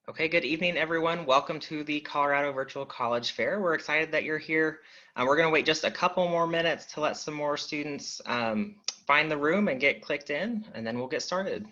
Okay, good evening, everyone. Welcome to the Colorado Virtual College Fair. We're excited that you're here. We're going to wait just a couple more minutes to let some more students find the room and get clicked in, and then we'll get started.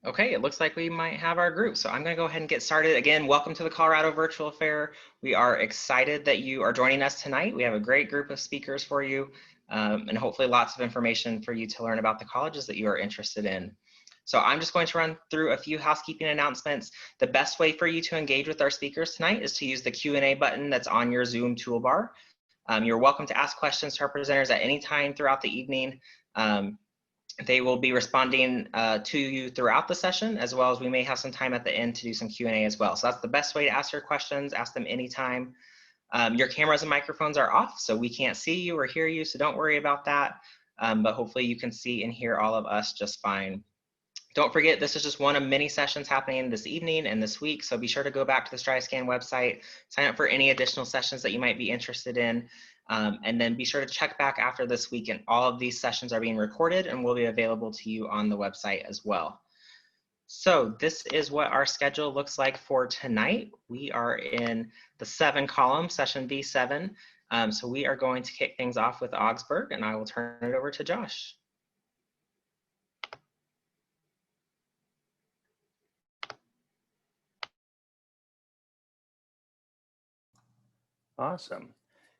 Okay, it looks like we might have our group. So I'm going to go ahead and get started. Again, welcome to the Colorado Virtual Fair. We are excited that you are joining us tonight. We have a great group of speakers for you and hopefully lots of information for you to learn about the colleges that you are interested in. So I'm just going to run through a few housekeeping announcements. The best way for you to engage with our speakers tonight is to use the Q&A button that's on your Zoom toolbar. You're welcome to ask questions to our presenters at any time throughout the evening. They will be responding to you throughout the session, as well as we may have some time at the end to do some Q&A as well. So that's the best way to ask your questions. Ask them anytime. Your cameras and microphones are off, so we can't see you or hear you, so don't worry about that. But hopefully you can see and hear all of us just fine. Don't forget, this is just one of many sessions happening this evening and this week, so be sure to go back to the StriScan website, sign up for any additional sessions that you might be interested in, and then be sure to check back after this week, and all of these sessions are being recorded and will be available to you on the website as well. So this is what our schedule looks like for tonight. We are in the 7 column, session B7. So we are going to kick things off with Augsburg, and I will turn it over to Josh. Awesome.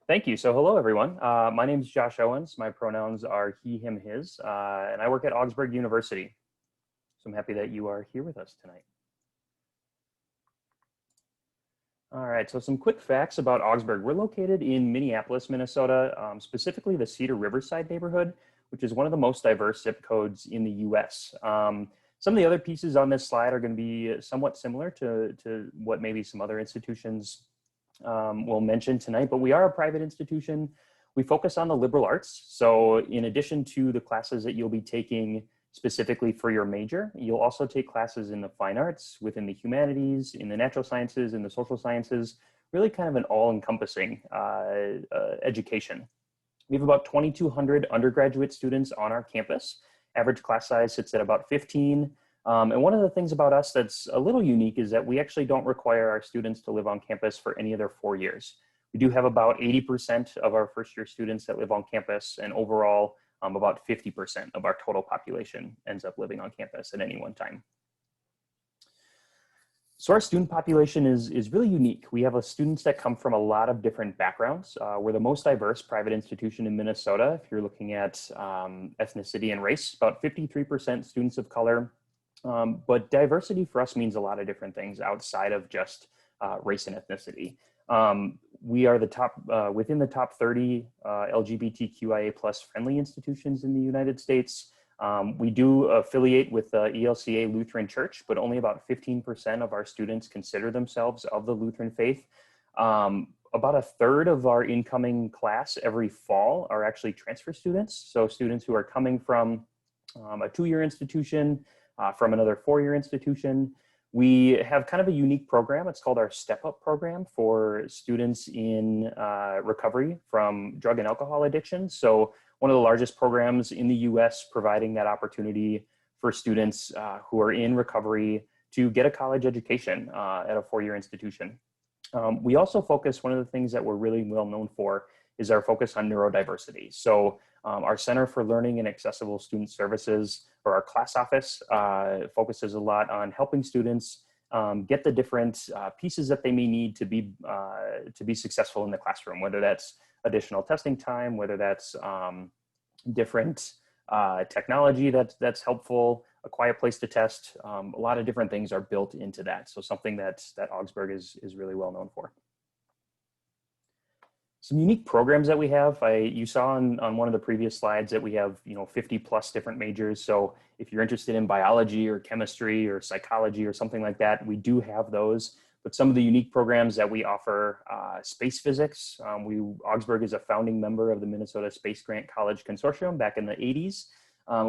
Thank you. So hello, everyone. My name is Josh Owens. My pronouns are he, him, his, and I work at Augsburg University. So I'm happy that you are here with us tonight. All right, so some quick facts about Augsburg. We're located in Minneapolis, Minnesota, specifically the Cedar Riverside neighborhood, which is one of the most diverse zip codes in the US. Some of the other pieces on this slide are going to be somewhat similar to what maybe some other institutions we'll mention tonight, but we are a private institution. We focus on the liberal arts. So in addition to the classes that you'll be taking specifically for your major, you'll also take classes in the fine arts, within the humanities, in the natural sciences, in the social sciences, really kind of an all-encompassing education. We have about 2,200 undergraduate students on our campus. Average class size sits at about 15. And one of the things about us that's a little unique is that we actually don't require our students to live on campus for any of their 4 years. We do have about 80% of our first year students that live on campus, and overall about 50% of our total population ends up living on campus at any one time. So our student population is really unique. We have students that come from a lot of different backgrounds. We're the most diverse private institution in Minnesota. If you're looking at ethnicity and race, about 53% students of color. But diversity for us means a lot of different things outside of just race and ethnicity. We are the top, within the top 30 LGBTQIA plus friendly institutions in the United States. We do affiliate with the ELCA Lutheran Church, but only about 15% of our students consider themselves of the Lutheran faith. About a third of our incoming class every fall are actually transfer students. So students who are coming from a 2-year institution, from another 4-year institution. We have kind of a unique program. It's called our Step Up program for students in recovery from drug and alcohol addiction. So one of the largest programs in the US providing that opportunity for students who are in recovery to get a college education at a 4-year institution. We also focus, one of the things that we're really well known for is our focus on neurodiversity. So our Center for Learning and Accessible Student Services, or our class office, focuses a lot on helping students get the different pieces that they may need to be successful in the classroom, whether that's additional testing time, whether that's different technology that's helpful, a quiet place to test. A lot of different things are built into that. So something that Augsburg is really well known for. Some unique programs that we have, you saw on one of the previous slides that we have 50 plus different majors. So if you're interested in biology or chemistry or psychology or something like that, we do have those. But some of the unique programs that we offer, space physics. Augsburg is a founding member of the Minnesota Space Grant College Consortium back in the 80s.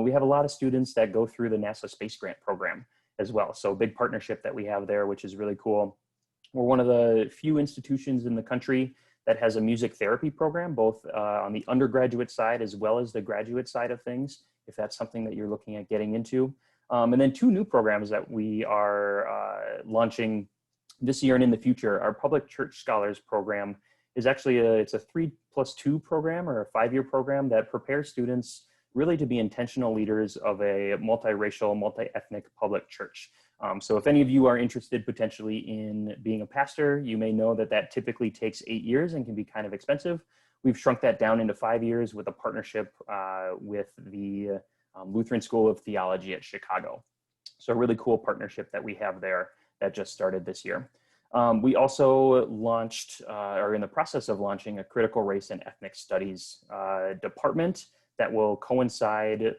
We have a lot of students that go through the NASA Space Grant program as well. So a big partnership that we have there, which is really cool. We're one of the few institutions in the country that has a music therapy program, both on the undergraduate side as well as the graduate side of things, if that's something that you're looking at getting into. And then two new programs that we are launching this year and in the future. Our Public Church Scholars program is actually it's a 3+2 program, or a 5-year program that prepares students really to be intentional leaders of a multiracial, multi-ethnic public church. So if any of you are interested potentially in being a pastor, you may know that that typically takes 8 years and can be kind of expensive. We've shrunk that down into 5 years with a partnership with the Lutheran School of Theology at Chicago. So a really cool partnership that we have there that just started this year. We also launched, or in the process of launching, a critical race and ethnic studies department that will coincide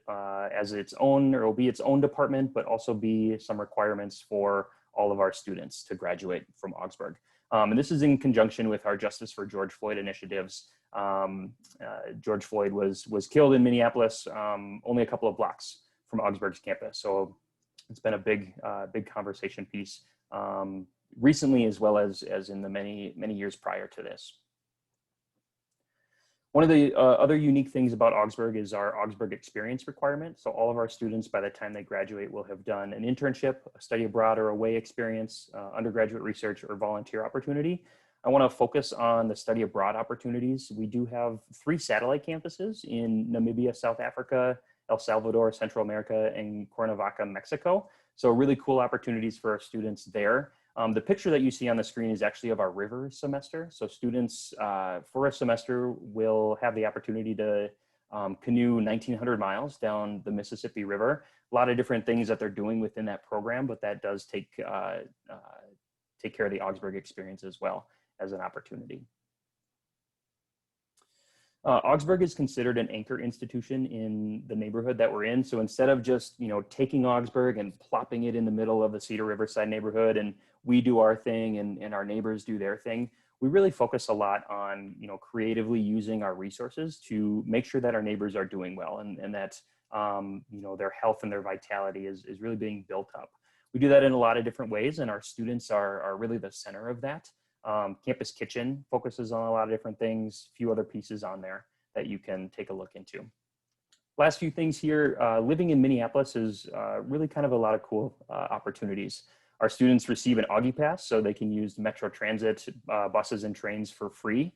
as its own, or will be its own department, but also be some requirements for all of our students to graduate from Augsburg. And this is in conjunction with our Justice for George Floyd initiatives. George Floyd was killed in Minneapolis, only a couple of blocks from Augsburg's campus. So it's been a big conversation piece recently, as well as in the many years prior to this. One of the other unique things about Augsburg is our Augsburg experience requirement. So all of our students, by the time they graduate, will have done an internship, a study abroad or away experience, undergraduate research, or volunteer opportunity. I want to focus on the study abroad opportunities. We do have 3 satellite campuses in Namibia, South Africa, El Salvador, Central America, and Cuernavaca, Mexico. So really cool opportunities for our students there. The picture that you see on the screen is actually of our river semester. So students for a semester will have the opportunity to canoe 1,900 miles down the Mississippi River. A lot of different things that they're doing within that program, but that does take care of the Augsburg experience as well as an opportunity. Augsburg is considered an anchor institution in the neighborhood that we're in. So instead of just, taking Augsburg and plopping it in the middle of the Cedar Riverside neighborhood and we do our thing and our neighbors do their thing, we really focus a lot on, creatively using our resources to make sure that our neighbors are doing well and that, their health and their vitality is really being built up. We do that in a lot of different ways, and our students are really the center of that. Campus Kitchen focuses on a lot of different things, a few other pieces on there that you can take a look into. Last few things here, living in Minneapolis is really kind of a lot of cool opportunities. Our students receive an Augie Pass, so they can use Metro Transit buses and trains for free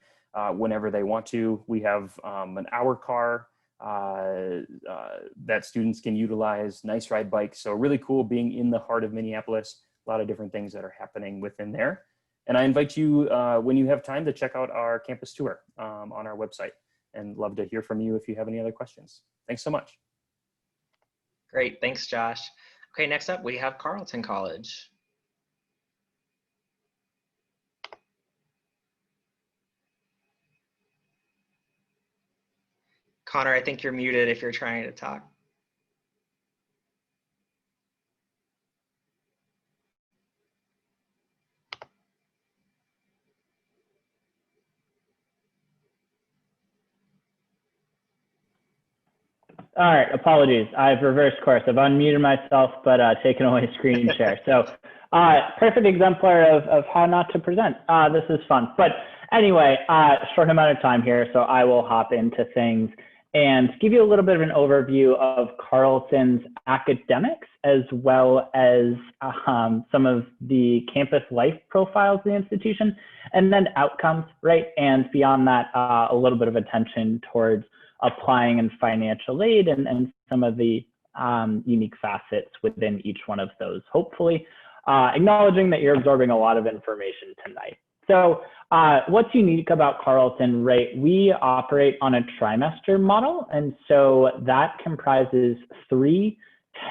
whenever they want to. We have an hour car that students can utilize, nice ride bikes. So really cool being in the heart of Minneapolis, a lot of different things that are happening within there. And I invite you, when you have time, to check out our campus tour on our website, and love to hear from you if you have any other questions. Thanks so much. Great, thanks, Josh. Okay, next up we have Carleton College. Connor, I think you're muted if you're trying to talk. All right, apologies. I've reversed course. I've unmuted myself, but taken away screen share. So perfect exemplar of how not to present. This is fun. But anyway, short amount of time here, so I will hop into things and give you a little bit of an overview of Carleton's academics, as well as some of the campus life profiles of the institution, and then outcomes, right? And beyond that, a little bit of attention towards applying and financial aid and some of the unique facets within each one of those, hopefully, acknowledging that you're absorbing a lot of information tonight. So what's unique about Carleton, right? We operate on a trimester model, and so that comprises 3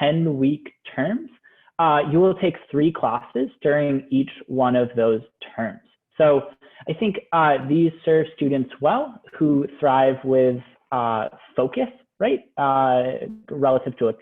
10-week terms, you will take 3 classes during each one of those terms. So I think these serve students well who thrive with focus, right? Relative to a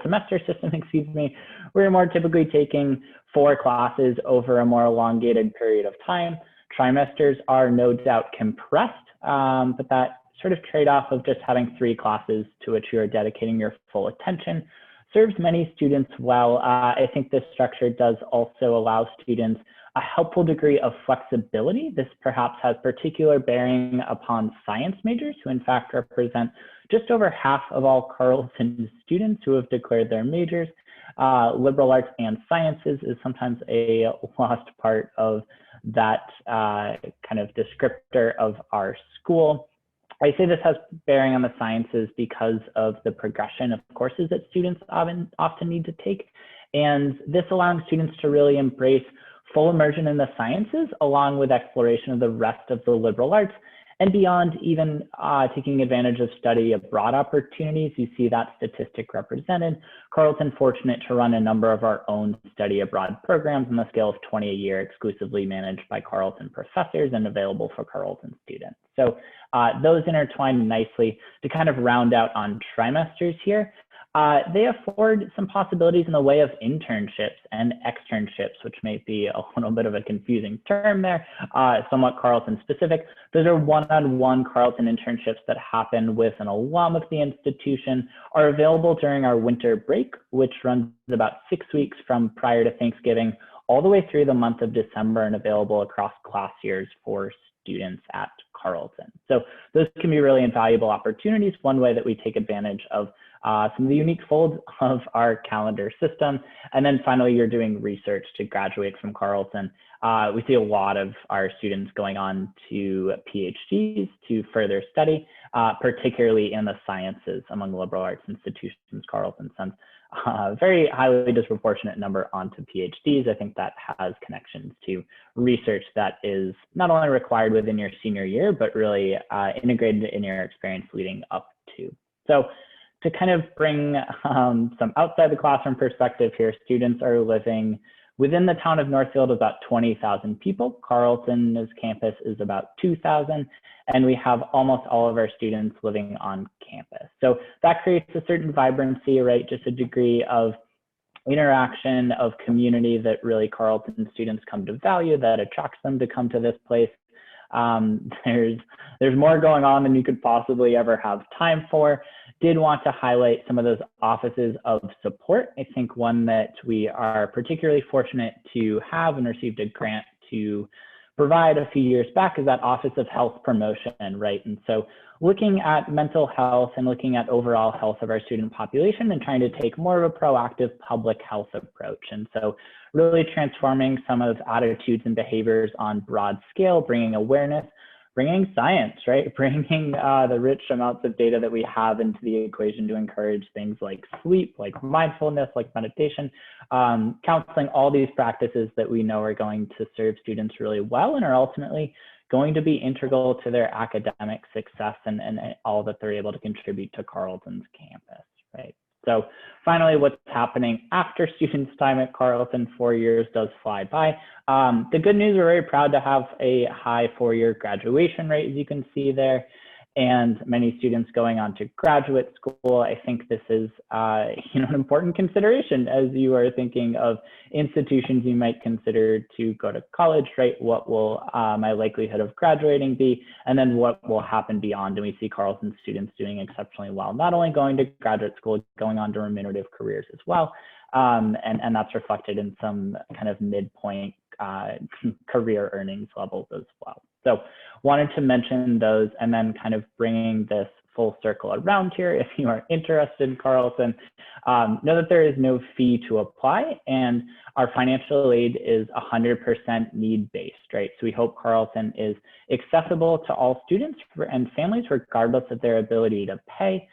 semester system, excuse me, we're more typically taking 4 classes over a more elongated period of time. Trimesters are no doubt compressed, but that sort of trade-off of just having 3 classes to which you are dedicating your full attention serves many students well. I think this structure does also allow students a helpful degree of flexibility. This perhaps has particular bearing upon science majors, who in fact represent just over half of all Carleton students who have declared their majors. Liberal arts and sciences is sometimes a lost part of that kind of descriptor of our school. I say this has bearing on the sciences because of the progression of courses that students often need to take. And this allowing students to really embrace full immersion in the sciences along with exploration of the rest of the liberal arts and beyond, even taking advantage of study abroad opportunities. You see that statistic represented. Carleton fortunate to run a number of our own study abroad programs on the scale of 20 a year, exclusively managed by Carleton professors and available for Carleton students. So those intertwine nicely to kind of round out on trimesters here. They afford some possibilities in the way of internships and externships, which may be a little bit of a confusing term there, somewhat Carleton specific. Those are one-on-one Carleton internships that happen with an alum of the institution, are available during our winter break, which runs about 6 weeks from prior to Thanksgiving all the way through the month of December and available across class years for students at Carleton. So those can be really invaluable opportunities. One way that we take advantage of some of the unique folds of our calendar system. And then finally, you're doing research to graduate from Carleton. We see a lot of our students going on to PhDs to further study, particularly in the sciences among liberal arts institutions. Carleton sends a very highly disproportionate number onto PhDs. I think that has connections to research that is not only required within your senior year, but really integrated in your experience leading up to. So to kind of bring some outside the classroom perspective here, students are living within the town of Northfield, about 20,000 people. Carleton's campus is about 2,000, and we have almost all of our students living on campus. So that creates a certain vibrancy, right? Just a degree of interaction, of community that really Carleton students come to value, that attracts them to come to this place. There's more going on than you could possibly ever have time for. Did want to highlight some of those offices of support. I think one that we are particularly fortunate to have and received a grant to provide a few years back is that Office of Health Promotion, right? And so looking at mental health and looking at overall health of our student population and trying to take more of a proactive public health approach. And so really transforming some of attitudes and behaviors on broad scale, bringing awareness, bringing science, right? Bringing the rich amounts of data that we have into the equation to encourage things like sleep, like mindfulness, like meditation, counseling, all these practices that we know are going to serve students really well and are ultimately going to be integral to their academic success and all that they're able to contribute to Carleton's campus, right? So finally, what's happening after students' time at Carleton, 4 years does fly by. The good news, we're very proud to have a high 4-year graduation rate, as you can see there, and many students going on to graduate school. I think this is an important consideration as you are thinking of institutions you might consider to go to college, right? What will my likelihood of graduating be? And then what will happen beyond? And we see Carleton students doing exceptionally well, not only going to graduate school, going on to remunerative careers as well. And that's reflected in some kind of midpoint career earnings levels as well. So wanted to mention those and then kind of bringing this full circle around here. If you are interested in Carleton, know that there is no fee to apply and our financial aid is 100% need-based, right? So we hope Carleton is accessible to all students and families regardless of their ability to pay.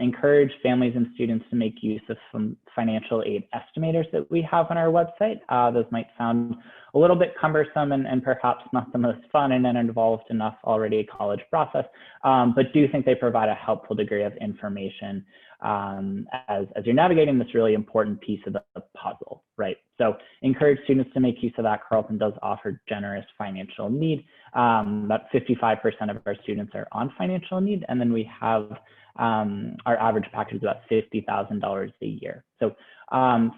encourage families and students to make use of some financial aid estimators that we have on our website. Those might sound a little bit cumbersome and perhaps not the most fun and involved enough already college process, but do think they provide a helpful degree of information as you're navigating this really important piece of the puzzle, right? So encourage students to make use of that. Carleton does offer generous financial need. About 55% of our students are on financial need, and then we have our average package is about $50,000 a year. So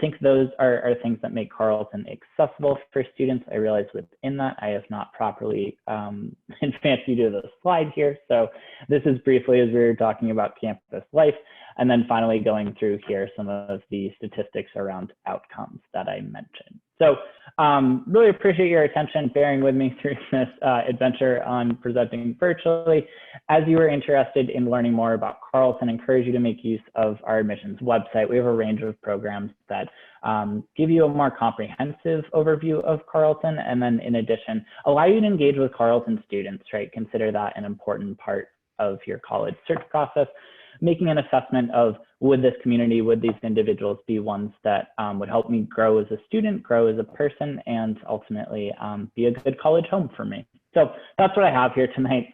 think those are things that make Carleton accessible for students. I realize within that I have not properly advanced you to the slide here. So this is briefly as we were talking about campus life, and then finally going through here some of the statistics around outcomes that I mentioned. So really appreciate your attention, bearing with me through this adventure on presenting virtually. As you are interested in learning more about Carleton, I encourage you to make use of our admissions website. We have a range of programs that give you a more comprehensive overview of Carleton, and then in addition, allow you to engage with Carleton students, right? Consider that an important part of your college search process. Making an assessment of, would this community, would these individuals be ones that would help me grow as a student, grow as a person, and ultimately be a good college home for me. So that's what I have here tonight.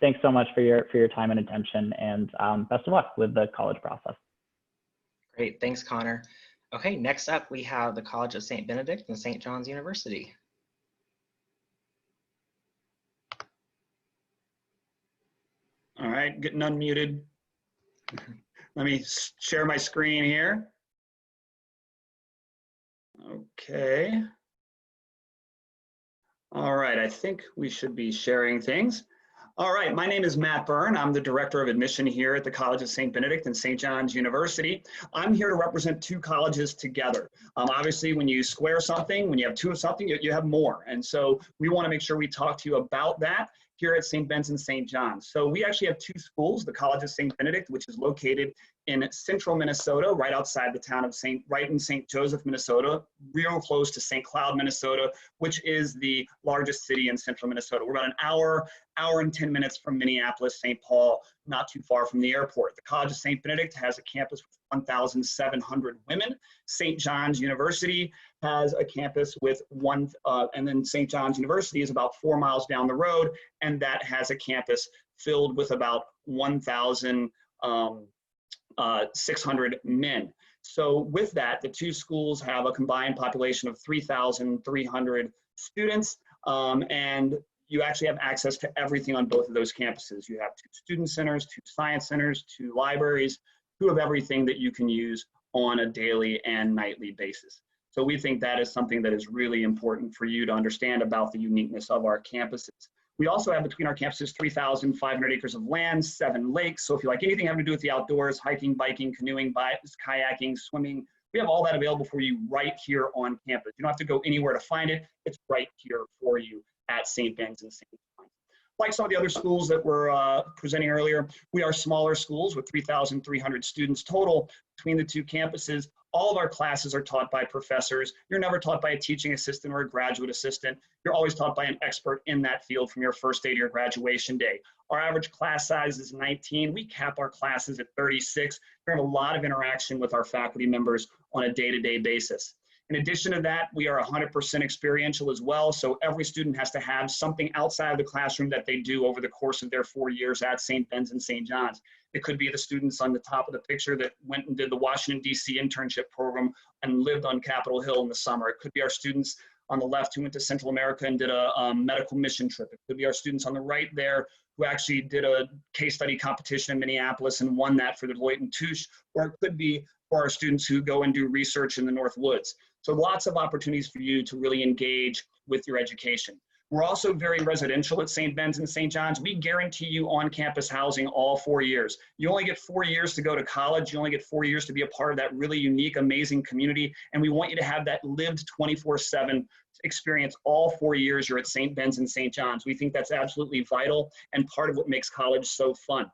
Thanks so much for your time and attention, and best of luck with the college process. Great, thanks, Connor. Okay, next up we have the College of St. Benedict and St. John's University. All right, getting unmuted. Let me share my screen here. Okay. All right, I think we should be sharing things. All right, my name is Matt Byrne. I'm the Director of Admission here at the College of St. Benedict and St. John's University. I'm here to represent two colleges together. Obviously, when you square something, when you have two of something, you have more. And so we want to make sure we talk to you about that here at St. Ben's and St. John's. So we actually have two schools, the College of St. Benedict, which is located in central Minnesota, right outside the town of right in St. Joseph, Minnesota, real close to St. Cloud, Minnesota, which is the largest city in central Minnesota. We're about an hour and 10 minutes from Minneapolis, St. Paul, not too far from the airport. The College of St. Benedict has a campus with 1,700 women. St. John's University has a campus with and then St. John's University is about 4 miles down the road, and that has a campus filled with about 1,600 men. So with that, the two schools have a combined population of 3,300 students, and you actually have access to everything on both of those campuses. You have 2 student centers, 2 science centers, 2 libraries, 2 of everything that you can use on a daily and nightly basis. So we think that is something that is really important for you to understand about the uniqueness of our campuses. We also have between our campuses 3,500 acres of land, 7 lakes. So if you like anything having to do with the outdoors, hiking, biking, canoeing, kayaking, swimming, we have all that available for you right here on campus. You don't have to go anywhere to find it. It's right here for you at St. Ben's and St. John's. Like some of the other schools that were presenting earlier, we are smaller schools with 3,300 students total between the 2 campuses. All of our classes are taught by professors. You're never taught by a teaching assistant or a graduate assistant. You're always taught by an expert in that field from your first day to your graduation day. Our average class size is 19. We cap our classes at 36. We have a lot of interaction with our faculty members on a day-to-day basis. In addition to that, we are 100% experiential as well. So every student has to have something outside of the classroom that they do over the course of their 4 years at St. Ben's and St. John's. It could be the students on the top of the picture that went and did the Washington, D.C. internship program and lived on Capitol Hill in the summer. It could be our students on the left who went to Central America and did a medical mission trip. It could be our students on the right there who actually did a case study competition in Minneapolis and won that for the Deloitte & Touche, or it could be for our students who go and do research in the North Woods. So lots of opportunities for you to really engage with your education. We're also very residential at St. Ben's and St. John's. We guarantee you on-campus housing all 4 years. You only get 4 years to go to college. You only get 4 years to be a part of that really unique, amazing community. And we want you to have that lived 24/7 experience all 4 years you're at St. Ben's and St. John's. We think that's absolutely vital and part of what makes college so fun.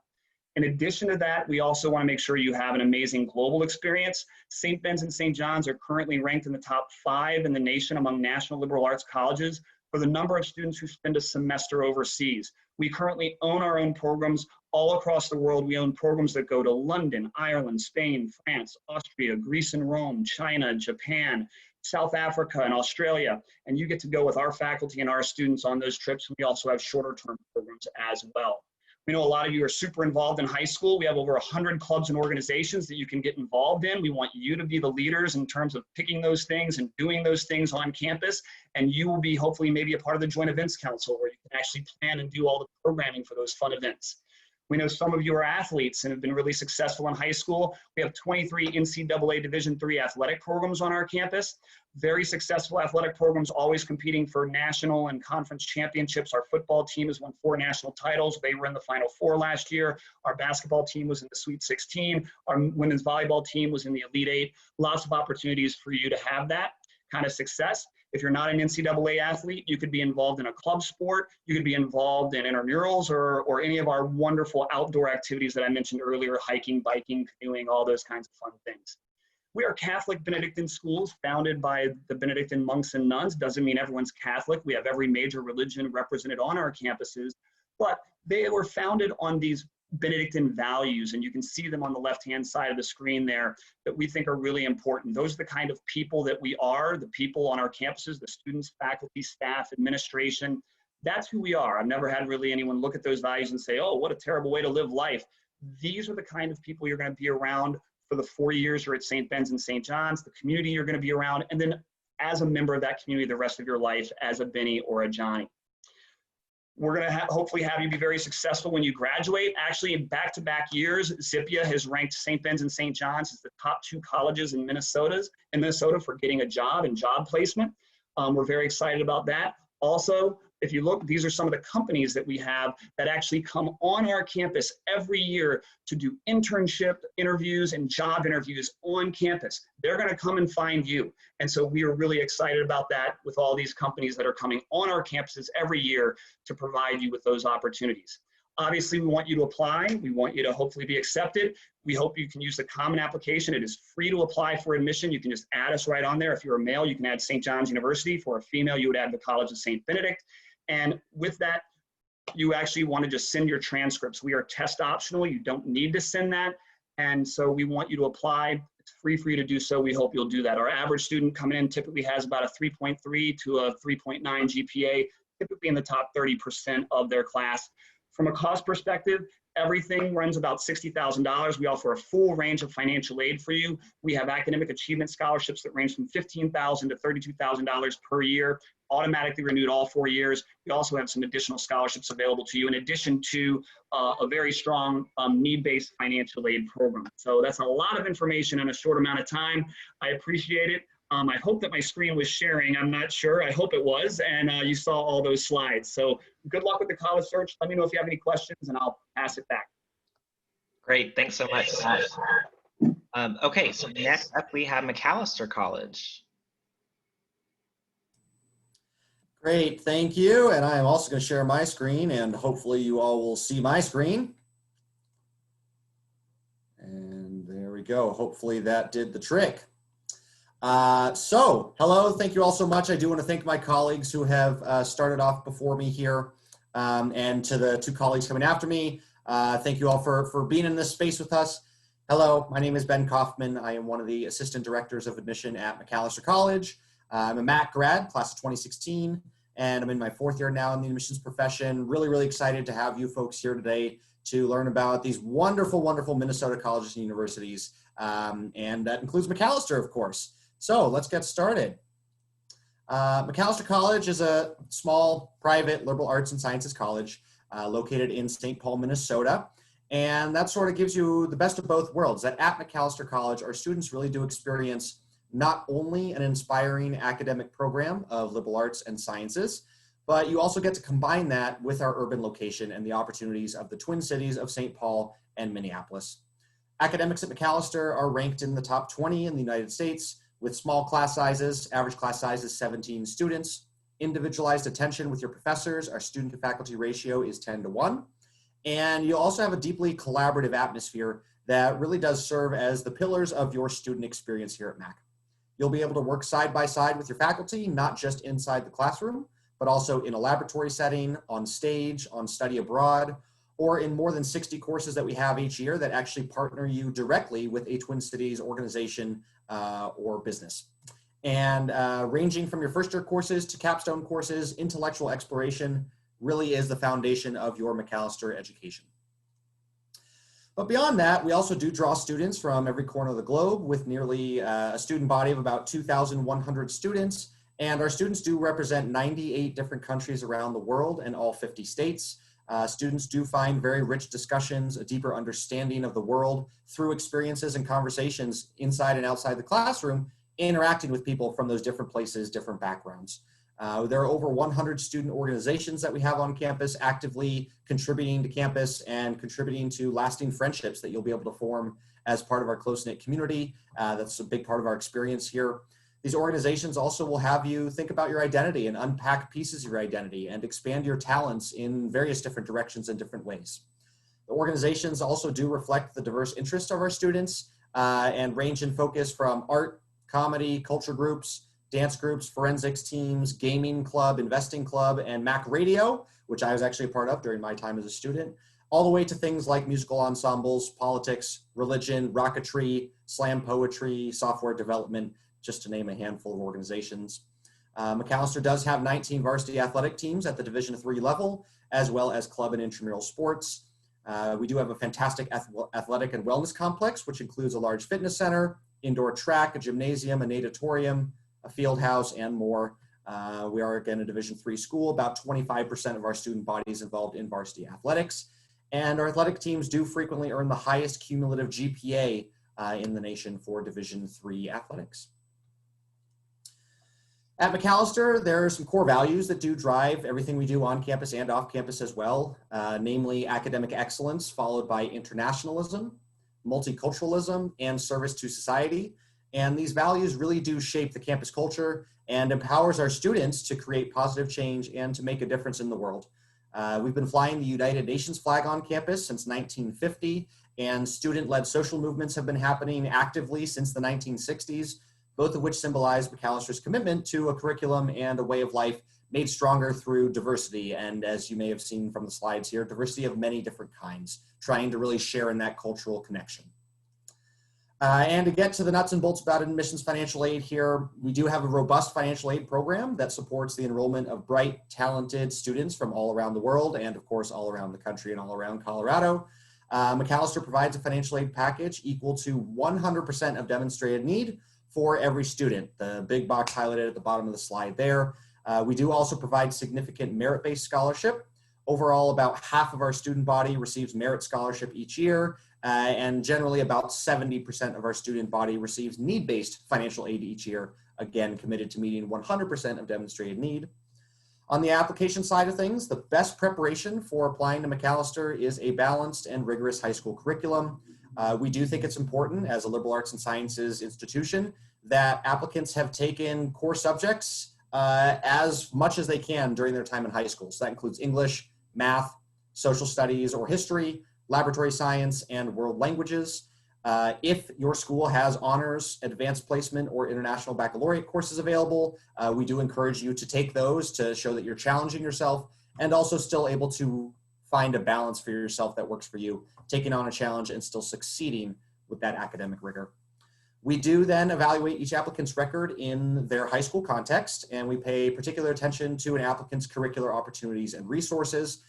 In addition to that, we also want to make sure you have an amazing global experience. St. Ben's and St. John's are currently ranked in the top 5 in the nation among national liberal arts colleges for the number of students who spend a semester overseas. We currently own our own programs all across the world. We own programs that go to London, Ireland, Spain, France, Austria, Greece and Rome, China, Japan, South Africa, and Australia. And you get to go with our faculty and our students on those trips. We also have shorter term programs as well. We know a lot of you are super involved in high school. We have over 100 clubs and organizations that you can get involved in. We want you to be the leaders in terms of picking those things and doing those things on campus. And you will be hopefully maybe a part of the Joint Events Council where you can actually plan and do all the programming for those fun events. We know some of you are athletes and have been really successful in high school. We have 23 NCAA Division III athletic programs on our campus. Very successful athletic programs, always competing for national and conference championships. Our football team has won 4 national titles. They were in the Final Four last year. Our basketball team was in the Sweet 16. Our women's volleyball team was in the Elite 8. Lots of opportunities for you to have that kind of success. If you're not an NCAA athlete, you could be involved in a club sport. You could be involved in intramurals or any of our wonderful outdoor activities that I mentioned earlier, hiking, biking, canoeing, all those kinds of fun things. We are Catholic Benedictine schools founded by the Benedictine monks and nuns. Doesn't mean everyone's Catholic. We have every major religion represented on our campuses, but they were founded on these Benedictine values, and you can see them on the left-hand side of the screen there that we think are really important. Those are the kind of people that we are, the people on our campuses, the students, faculty, staff, administration. That's who we are. I've never had really anyone look at those values and say, oh, what a terrible way to live life. These are the kind of people you're going to be around for the 4 years you're at St. Ben's and St. John's, the community you're going to be around, and then as a member of that community the rest of your life as a Benny or a Johnny. We're going to hopefully have you be very successful when you graduate. Actually, in back-to-back years, Zippia has ranked St. Ben's and St. John's as the top 2 colleges in Minnesota for getting a job and job placement. We're very excited about that. Also, if you look, these are some of the companies that we have that actually come on our campus every year to do internship interviews and job interviews on campus. They're going to come and find you. And so we are really excited about that with all these companies that are coming on our campuses every year to provide you with those opportunities. Obviously, we want you to apply. We want you to hopefully be accepted. We hope you can use the common application. It is free to apply for admission. You can just add us right on there. If you're a male, you can add St. John's University. For a female, you would add the College of St. Benedict. And with that, you actually want to just send your transcripts. We are test optional. You don't need to send that. And so we want you to apply. It's free for you to do so. We hope you'll do that. Our average student coming in typically has about a 3.3 to a 3.9 GPA, typically in the top 30% of their class. From a cost perspective, everything runs about $60,000. We offer a full range of financial aid for you. We have academic achievement scholarships that range from $15,000 to $32,000 per year, automatically renewed all 4 years. We also have some additional scholarships available to you in addition to a very strong need-based financial aid program. So that's a lot of information in a short amount of time. I appreciate it. I hope that my screen was sharing. I'm not sure. I hope it was. And you saw all those slides. So good luck with the college search. Let me know if you have any questions and I'll pass it back. Great. Thanks so much. Okay, so next up we have Macalester College. Great, thank you. And I am also going to share my screen and hopefully you all will see my screen. And there we go. Hopefully that did the trick. So hello, thank you all so much. I do want to thank my colleagues who have started off before me here, and to the 2 colleagues coming after me. Thank you all for being in this space with us. Hello, my name is Ben Kaufman. I am one of the assistant directors of admission at Macalester College. I'm a Mac grad, class of 2016, and I'm in my 4th year now in the admissions profession. Really, really excited to have you folks here today to learn about these wonderful, wonderful Minnesota colleges and universities, and that includes Macalester, of course. So let's get started. Macalester College is a small, private liberal arts and sciences college located in St. Paul, Minnesota. And that sort of gives you the best of both worlds, that at Macalester College, our students really do experience not only an inspiring academic program of liberal arts and sciences, but you also get to combine that with our urban location and the opportunities of the Twin Cities of St. Paul and Minneapolis. Academics at Macalester are ranked in the top 20 in the United States, with small class sizes. Average class size is 17 students. Individualized attention with your professors. Our student to faculty ratio is 10:1. And you'll also have a deeply collaborative atmosphere that really does serve as the pillars of your student experience here at Mac. You'll be able to work side by side with your faculty, not just inside the classroom, but also in a laboratory setting, on stage, on study abroad, or in more than 60 courses that we have each year that actually partner you directly with a Twin Cities organization or business. And ranging from your first year courses to capstone courses, intellectual exploration really is the foundation of your Macalester education. But beyond that, we also do draw students from every corner of the globe with nearly a student body of about 2,100 students. And our students do represent 98 different countries around the world and all 50 states. Students do find very rich discussions, a deeper understanding of the world through experiences and conversations inside and outside the classroom, interacting with people from those different places, different backgrounds. There are over 100 student organizations that we have on campus actively contributing to campus and contributing to lasting friendships that you'll be able to form as part of our close-knit community. That's a big part of our experience here. These organizations also will have you think about your identity and unpack pieces of your identity and expand your talents in various different directions and different ways. The organizations also do reflect the diverse interests of our students and range in focus from art, comedy, culture groups, dance groups, forensics teams, gaming club, investing club, and Mac Radio, which I was actually a part of during my time as a student, all the way to things like musical ensembles, politics, religion, rocketry, slam poetry, software development, just to name a handful of organizations. Macalester does have 19 varsity athletic teams at the Division III level, as well as club and intramural sports. We do have a fantastic athletic and wellness complex, which includes a large fitness center, indoor track, a gymnasium, a natatorium, a field house, and more. We are, again, a Division III school. About 25% of our student body is involved in varsity athletics. And our athletic teams do frequently earn the highest cumulative GPA in the nation for Division III athletics. At Macalester, there are some core values that do drive everything we do on campus and off campus as well, namely academic excellence, followed by internationalism, multiculturalism, and service to society. And these values really do shape the campus culture and empowers our students to create positive change and to make a difference in the world. We've been flying the United Nations flag on campus since 1950, and student-led social movements have been happening actively since the 1960s, both of which symbolize Macalester's commitment to a curriculum and a way of life made stronger through diversity. And as you may have seen from the slides here, diversity of many different kinds, trying to really share in that cultural connection. And to get to the nuts and bolts about admissions financial aid here, we do have a robust financial aid program that supports the enrollment of bright, talented students from all around the world and, of course, all around the country and all around Colorado. Macalester provides a financial aid package equal to 100% of demonstrated need for every student, the big box highlighted at the bottom of the slide there. We do also provide significant merit-based scholarship. Overall, about half of our student body receives merit scholarship each year, and generally about 70% of our student body receives need-based financial aid each year, again, committed to meeting 100% of demonstrated need. On the application side of things, the best preparation for applying to Macalester is a balanced and rigorous high school curriculum. We do think it's important as a liberal arts and sciences institution that applicants have taken core subjects as much as they can during their time in high school. So that includes English, math, social studies or history, laboratory science, and world languages. If your school has honors, advanced placement, or international baccalaureate courses available, we do encourage you to take those to show that you're challenging yourself and also still able to find a balance for yourself that works for you, taking on a challenge and still succeeding with that academic rigor. We do then evaluate each applicant's record in their high school context, and we pay particular attention to an applicant's curricular opportunities and resources.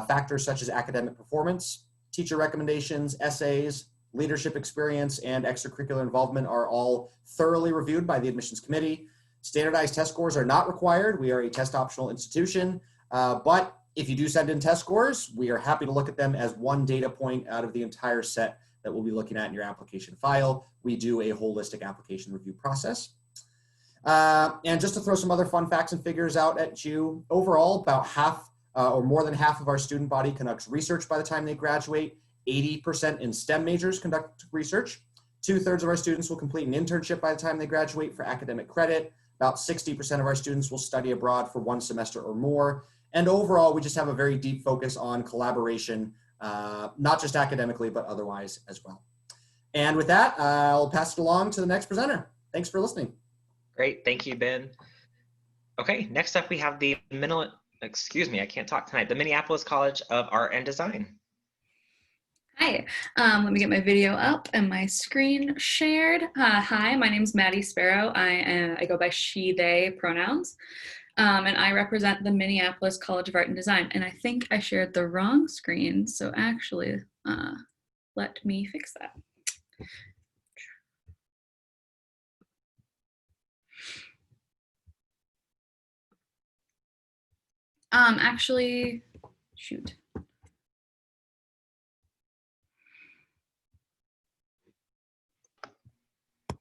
Factors such as academic performance, teacher recommendations, essays, leadership experience, and extracurricular involvement are all thoroughly reviewed by the admissions committee. Standardized test scores are not required. We are a test optional institution, but if you do send in test scores, we are happy to look at them as one data point out of the entire set that we'll be looking at in your application file. We do a holistic application review process. And just to throw some other fun facts and figures out at you, overall, about half or more than half of our student body conducts research by the time they graduate. 80% in STEM majors conduct research. 2/3 of our students will complete an internship by the time they graduate for academic credit. About 60% of our students will study abroad for 1 semester or more. And overall, we just have a very deep focus on collaboration, not just academically, but otherwise as well. And with that, I'll pass it along to the next presenter. Thanks for listening. Great, thank you, Ben. Okay, next up we have the I can't talk tonight, the Minneapolis College of Art and Design. Hi, let me get my video up and my screen shared. Hi, my name's Maddie Sparrow. I go by she, they pronouns, and I represent the Minneapolis College of Art and Design. And I think I shared the wrong screen, so actually, let me fix that. Actually, shoot.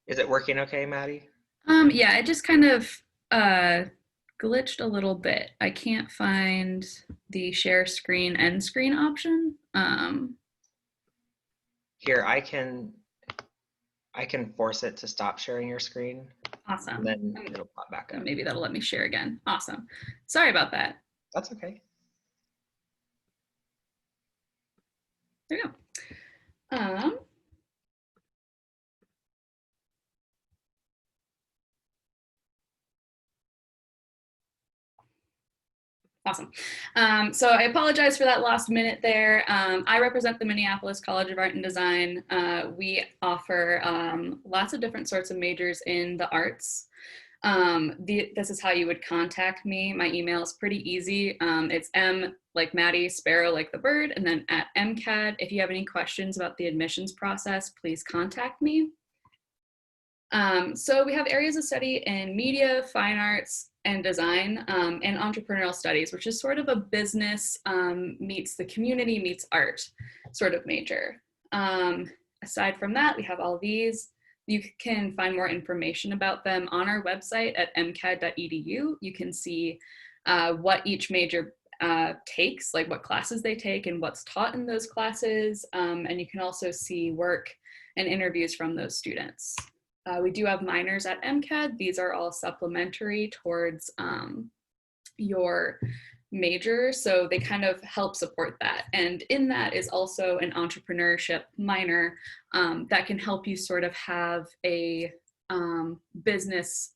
Is it working okay, Maddie? Yeah, it just kind of glitched a little bit. I can't find the share screen end screen option. Here, I can force it to stop sharing your screen. Awesome. And then it'll pop back up. Maybe that'll let me share again. Awesome. Sorry about that. That's okay. There you go. Awesome. So I apologize for that last minute there. I represent the Minneapolis College of Art and Design. We offer lots of different sorts of majors in the arts. This is how you would contact me. My email is pretty easy. It's M like Maddie, Sparrow like the bird, and then at MCAD. If you have any questions about the admissions process, please contact me. So we have areas of study in media, fine arts, and design, and entrepreneurial studies, which is sort of a business meets the community meets art sort of major. Aside from that, we have all these. You can find more information about them on our website at mcad.edu. You can see what each major takes, like what classes they take and what's taught in those classes. And you can also see work and interviews from those students. We do have minors at MCAD. These are all supplementary towards your major, so they kind of help support that. And in that is also an entrepreneurship minor that can help you sort of have a business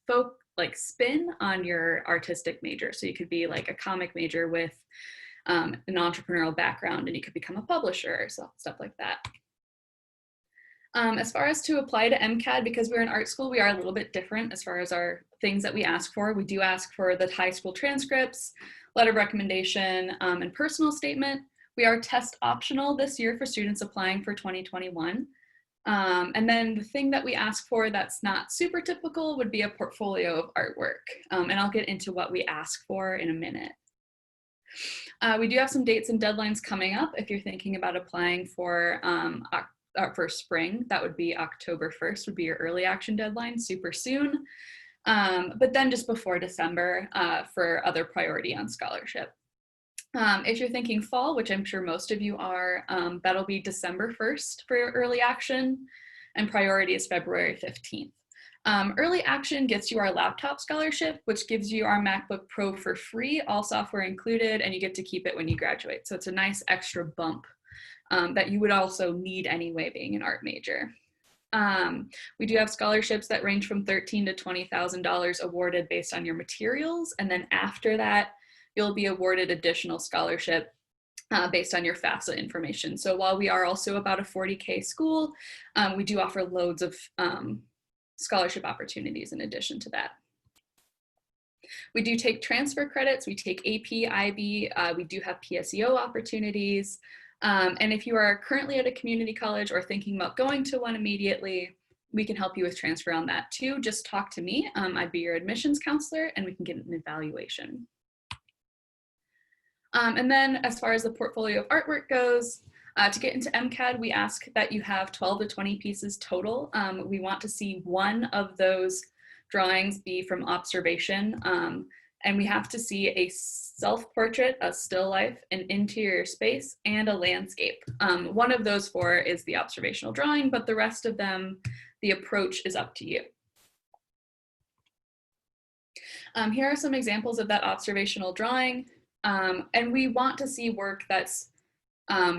spin on your artistic major. So you could be like a comic major with an entrepreneurial background, and you could become a publisher or stuff like that. As far as to apply to MCAD, because we're an art school, we are a little bit different as far as our things that we ask for. We do ask for the high school transcripts, letter of recommendation, and personal statement. We are test optional this year for students applying for 2021. And then the thing that we ask for that's not super typical would be a portfolio of artwork. And I'll get into what we ask for in a minute. We do have some dates and deadlines coming up if you're thinking about applying for spring. That would be October 1st would be your early action deadline, super soon. But then just before December for other priority on scholarship. If you're thinking fall, which I'm sure most of you are, that'll be December 1st for your early action, and priority is February 15th. Early action gets you our laptop scholarship, which gives you our MacBook Pro for free, all software included, and you get to keep it when you graduate. So it's a nice extra bump that you would also need anyway being an art major. We do have scholarships that range from $13,000 to $20,000 awarded based on your materials. And then after that, you'll be awarded additional scholarship based on your FAFSA information. So while we are also about a 40K school, we do offer loads of scholarship opportunities in addition to that. We do take transfer credits, we take AP, IB, we do have PSEO opportunities. And if you are currently at a community college or thinking about going to one immediately, we can help you with transfer on that too. Just talk to me. I'd be your admissions counselor and we can get an evaluation. And then as far as the portfolio of artwork goes, to get into MCAD, we ask that you have 12 to 20 pieces total. We want to see one of those drawings be from observation. And we have to see a self-portrait, a still life, an interior space, and a landscape. One of those four is the observational drawing, but the rest of them, the approach is up to you. Here are some examples of that observational drawing. And we want to see work that's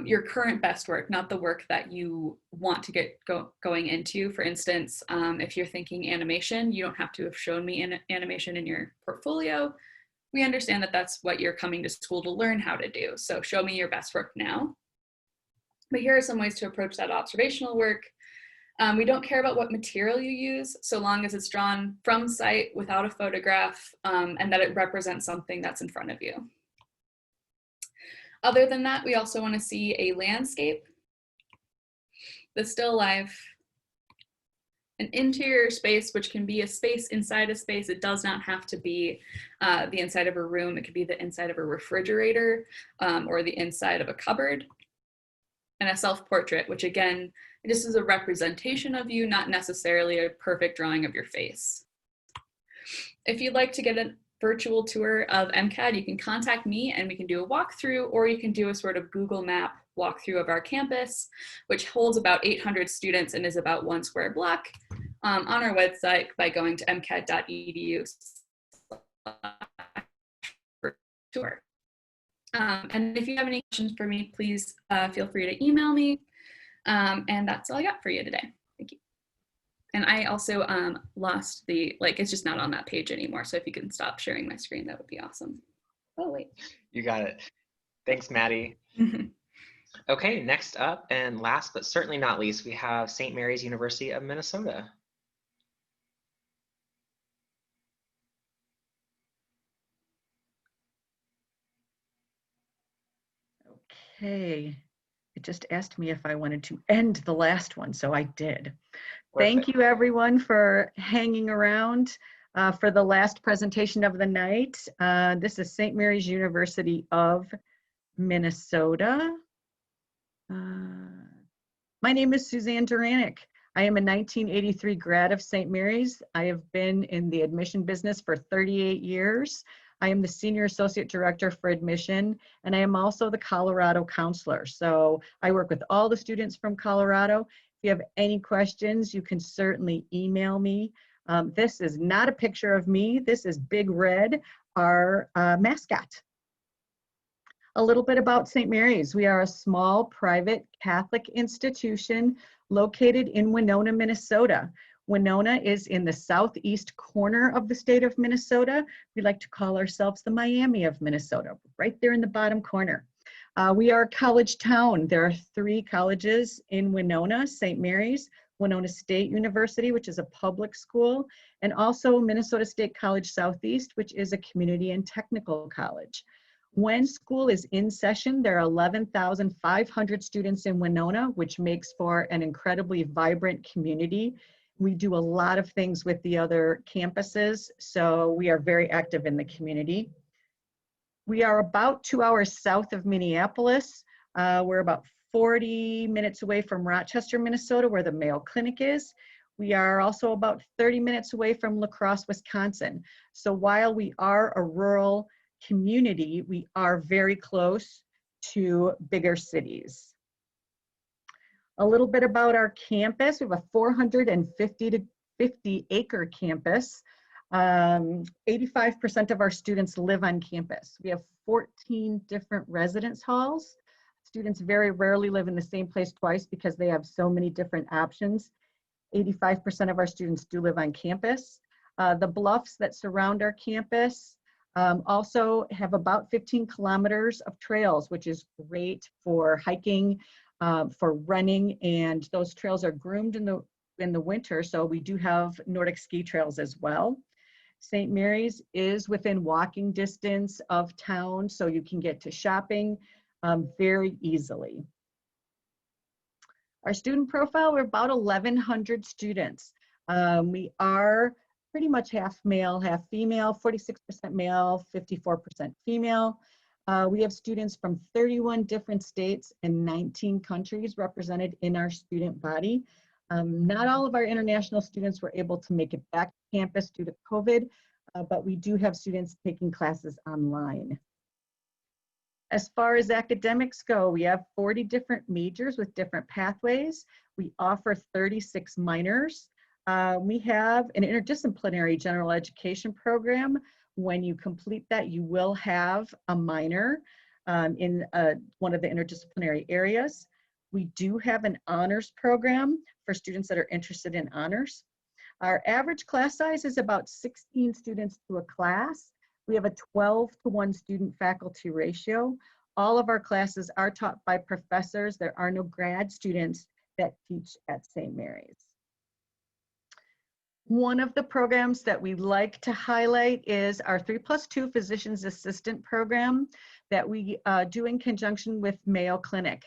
your current best work, not the work that you want to get going into. For instance, if you're thinking animation, you don't have to have shown me animation in your portfolio. We understand that that's what you're coming to school to learn how to do. So show me your best work now. But here are some ways to approach that observational work. We don't care about what material you use, so long as it's drawn from site without a photograph, and that it represents something that's in front of you. Other than that, we also want to see a landscape, the still life, an interior space, which can be a space inside a space. It does not have to be the inside of a room. It could be the inside of a refrigerator or the inside of a cupboard. And a self-portrait, which again, this is a representation of you, not necessarily a perfect drawing of your face. If you'd like to get a virtual tour of MCAD, you can contact me and we can do a walkthrough, or you can do a sort of Google Map walkthrough of our campus, which holds about 800 students and is about 1 square block, on our website by going to mcad.edu/tour. And if you have any questions for me, please feel free to email me. And that's all I got for you today. Thank you. And I also lost the, it's just not on that page anymore. So if you can stop sharing my screen, that would be awesome. Oh, wait. You got it. Thanks, Maddie. Okay, next up and last but certainly not least, we have St. Mary's University of Minnesota. Okay, it just asked me if I wanted to end the last one, so I did. Thank you everyone for hanging around for the last presentation of the night. This is St. Mary's University of Minnesota. My name is Suzanne Duranick. I am a 1983 grad of St. Mary's. I have been in the admission business for 38 years. I am the Senior Associate Director for Admission, and I am also the Colorado Counselor. So I work with all the students from Colorado. If you have any questions, you can certainly email me. This is not a picture of me. This is Big Red, our mascot. A little bit about St. Mary's. We are a small private Catholic institution located in Winona, Minnesota. Winona is in the southeast corner of the state of Minnesota. We like to call ourselves the Miami of Minnesota, right there in the bottom corner. We are a college town. There are 3 colleges in Winona: St. Mary's, Winona State University, which is a public school, and also Minnesota State College Southeast, which is a community and technical college. When school is in session, there are 11,500 students in Winona, which makes for an incredibly vibrant community. We do a lot of things with the other campuses, so we are very active in the community. We are about 2 hours south of Minneapolis. We're about 40 minutes away from Rochester, Minnesota, where the Mayo Clinic is. We are also about 30 minutes away from La Crosse, Wisconsin. So while we are a rural community, we are very close to bigger cities. A little bit about our campus. We have a 450 to 50 acre campus. 85% of our students live on campus. We have 14 different residence halls. Students very rarely live in the same place twice because they have so many different options. 85% of our students do live on campus. The bluffs that surround our campus also have about 15 kilometers of trails, which is great for hiking, for running, and those trails are groomed in the winter, so we do have Nordic ski trails as well. St. Mary's is within walking distance of town, so you can get to shopping very easily. Our student profile, we're about 1,100 students. We are pretty much half male, half female, 46% male, 54% female. We have students from 31 different states and 19 countries represented in our student body. Not all of our international students were able to make it back to campus due to COVID, but we do have students taking classes online. As far as academics go, we have 40 different majors with different pathways. We offer 36 minors. We have an interdisciplinary general education program. When you complete that, you will have a minor. in one of the interdisciplinary areas. We do have an honors program for students that are interested in honors. Our average class size is about 16 students to a class. We have a 12-to-1 student faculty ratio. All of our classes are taught by professors. There are no grad students that teach at St. Mary's. One of the programs that we like to highlight is our 3+2 Physician's Assistant program that we do in conjunction with Mayo Clinic.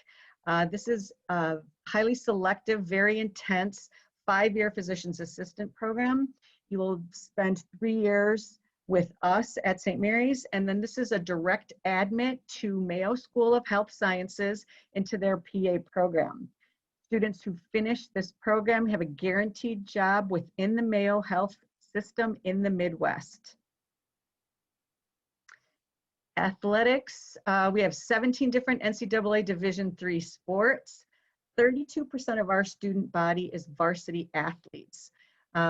This is a highly selective, very intense 5-year Physician's Assistant program. You will spend 3 years with us at St. Mary's, and then this is a direct admit to Mayo School of Health Sciences into their PA program. Students who finish this program have a guaranteed job within the Mayo Health system in the Midwest. Athletics, we have 17 different NCAA Division III sports. 32% of our student body is varsity athletes.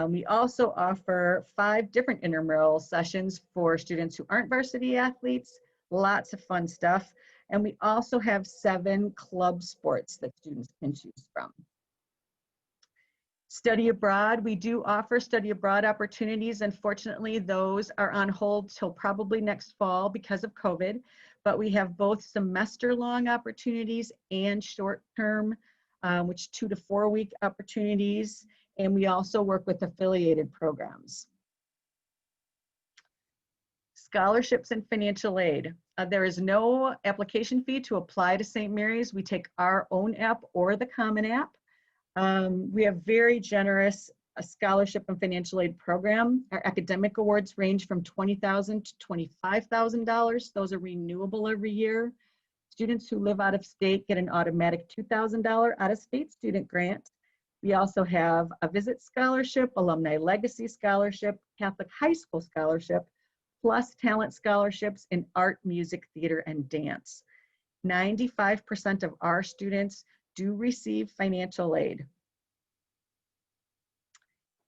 We also offer 5 different intramural sessions for students who aren't varsity athletes, lots of fun stuff. And we also have 7 club sports that students can choose from. Study abroad, we do offer study abroad opportunities. Unfortunately, those are on hold till probably next fall because of COVID, but we have both semester-long opportunities and short-term, which 2 to 4 week opportunities. And we also work with affiliated programs. Scholarships and financial aid. There is no application fee to apply to St. Mary's. We take our own app or the Common App. We have very generous scholarship and financial aid program. Our academic awards range from $20,000 to $25,000. Those are renewable every year. Students who live out of state get an automatic $2,000 out-of-state student grant. We also have a Visit Scholarship, Alumni Legacy Scholarship, Catholic High School Scholarship, plus talent scholarships in art, music, theater, and dance. 95% of our students do receive financial aid.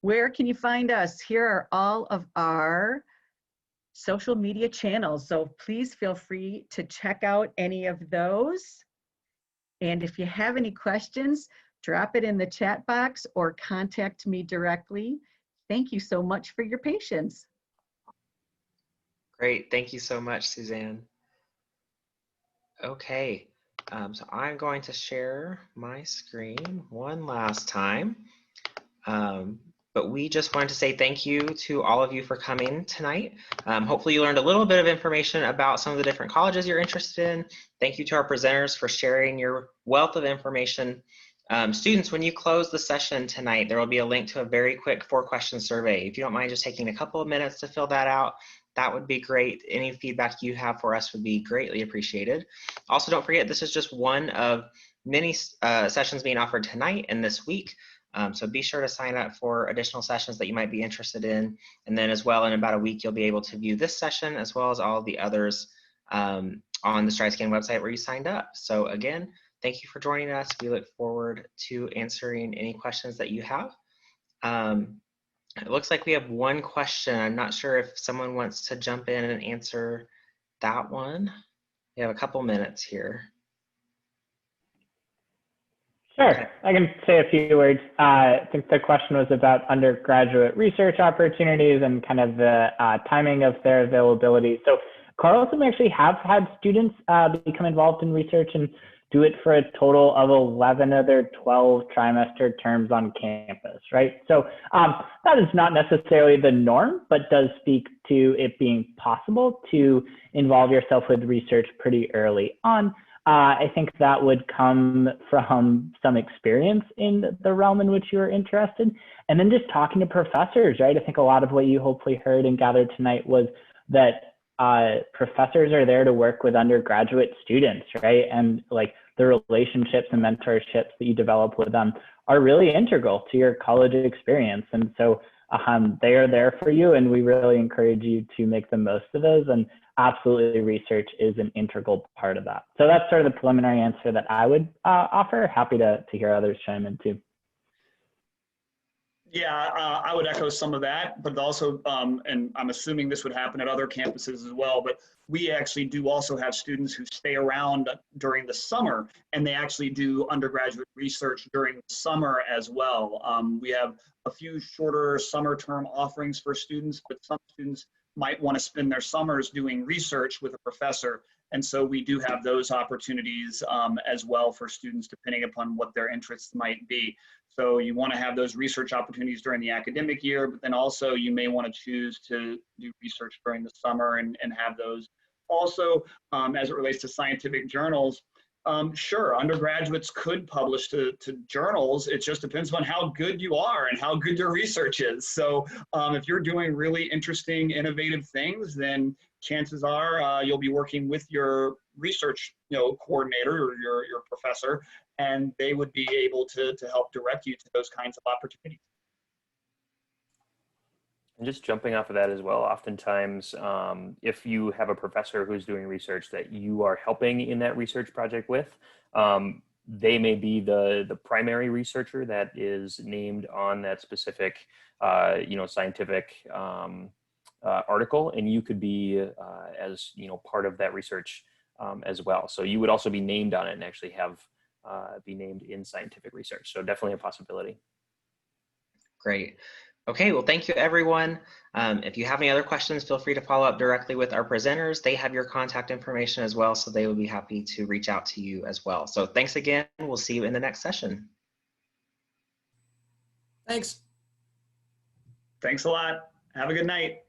Where can you find us? Here are all of our social media channels, so please feel free to check out any of those. And if you have any questions, drop it in the chat box or contact me directly. Thank you so much for your patience. Great, thank you so much, Suzanne. Okay, so I'm going to share my screen one last time. But we just wanted to say thank you to all of you for coming tonight. Hopefully you learned a little bit of information about some of the different colleges you're interested in. Thank you to our presenters for sharing your wealth of information. Students, when you close the session tonight, there will be a link to a very quick 4-question survey. If you don't mind just taking a couple of minutes to fill that out, that would be great. Any feedback you have for us would be greatly appreciated. Also, don't forget, this is just one of many sessions being offered tonight and this week. So be sure to sign up for additional sessions that you might be interested in. And then as well, in about a week, you'll be able to view this session as well as all the others on the StrideScan website where you signed up. So again, thank you for joining us. We look forward to answering any questions that you have. It looks like we have one question. I'm not sure if someone wants to jump in and answer that one. We have a couple minutes here. Sure, Okay. I can say a few words. I think the question was about undergraduate research opportunities and kind of the timing of their availability. So Carleton actually have had students become involved in research and do it for a total of 11 of their 12 trimester terms on campus, right? So that is not necessarily the norm, but does speak to it being possible to involve yourself with research pretty early on. I think that would come from some experience in the realm in which you are interested. And then just talking to professors, right? I think a lot of what you hopefully heard and gathered tonight was that professors are there to work with undergraduate students, right? And like the relationships and mentorships that you develop with them are really integral to your college experience. And so they are there for you, and we really encourage you to make the most of those. And absolutely, research is an integral part of that. So that's sort of the preliminary answer that I would offer. Happy to hear others chime in too. Yeah, I would echo some of that, but also, and I'm assuming this would happen at other campuses as well, but we actually do also have students who stay around during the summer, and they actually do undergraduate research during the summer as well. We have a few shorter summer term offerings for students, but some students might want to spend their summers doing research with a professor. And so we do have those opportunities as well for students, depending upon what their interests might be. So you want to have those research opportunities during the academic year, but then also you may want to choose to do research during the summer and have those. Also, as it relates to scientific journals, sure, undergraduates could publish to journals. It just depends on how good you are and how good your research is. So if you're doing really interesting, innovative things, then chances are you'll be working with your research coordinator or your professor, and they would be able to help direct you to those kinds of opportunities. And just jumping off of that as well, oftentimes, if you have a professor who's doing research that you are helping in that research project with, they may be the primary researcher that is named on that specific, scientific article, and you could be as part of that research as well. So you would also be named on it and actually have be named in scientific research. So definitely a possibility. Great. Okay, well, thank you, everyone. If you have any other questions, feel free to follow up directly with our presenters. They have your contact information as well, so they will be happy to reach out to you as well. So thanks again. We'll see you in the next session. Thanks. Thanks a lot. Have a good night.